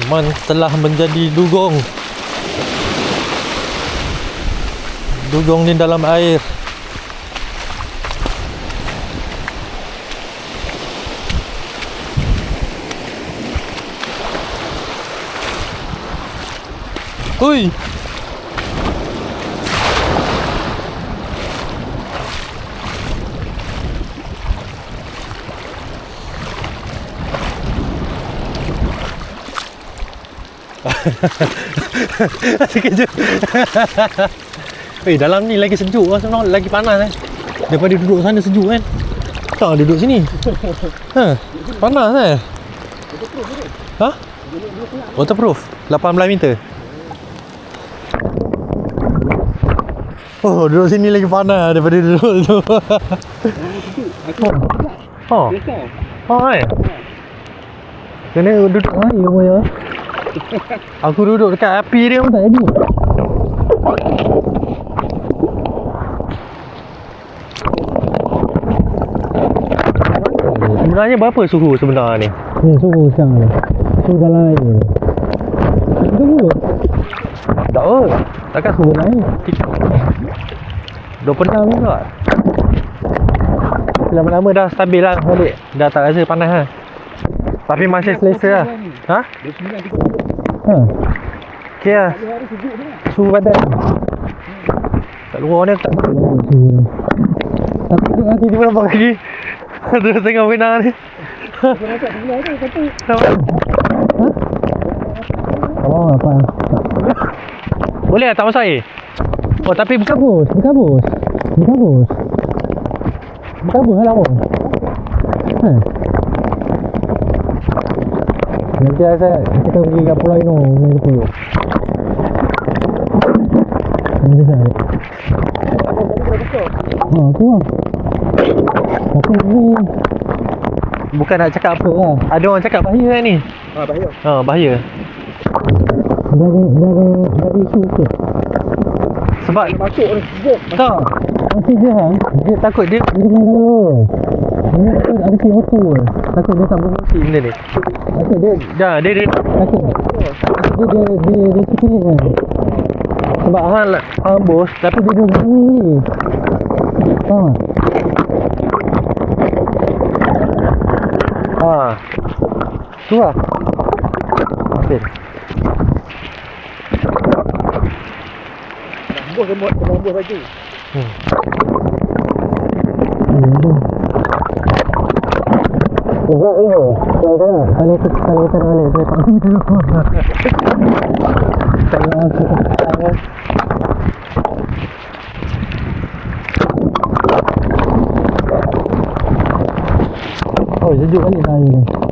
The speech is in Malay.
Teman telah menjadi dugong. Dugong di dalam air. Ui. Sekejap. Dalam ni lagi sejuk lah sebenarnya, lagi panas daripada duduk sana sejuk kan. Tak duduk sini. Panas Waterproof 18 meter. Oh, duduk sini lagi panas daripada duduk tu. Kena duduk air punya. Aku duduk dekat api dia pun tak jadi. Sebenarnya berapa suhu sebenarnya ni? Ni suhu sekarang ni. Suhu dalam air ni. Tak kot. Takkan suhu naik. 26 juga. Lama-lama dah stabil lah balik. Dah tak rasa panas lah. Tapi masih selesa lah. Ha? Okay lah. Suhu badan. Kat luar ni tak tahu suhu ni. Tapi tu nanti dia nampak lagi. Terus tengah benang ni. Oh, apa? Boleh lah, tak masak air? Oh, tapi Berkabus lah lama. Nanti kita pergi kat Pulau Ino main sepuluh. Nanti saya. Tu lah. Tapi ni bukan nak cakap apa lah. Ada orang cakap bahaya kan ni? bahaya. Bahaya. Dah ada isu sikit. Sebab Masuk ni sejuk. tak. Masih je kan? Dia takut dia main dulu. Ini ada CO2 ke? Takut dia tak berfungsi benda ni. Takut dia Dia takut dia sikit kan? sebab hang bos. Tapi dia dah bunyi. Faham tak? Tu lah. Okey. Bos dia buat bos baju. Enggak ni. Kalau kita balik saya tak boleh dulu. Saya oh, sejuk balik dah air ni.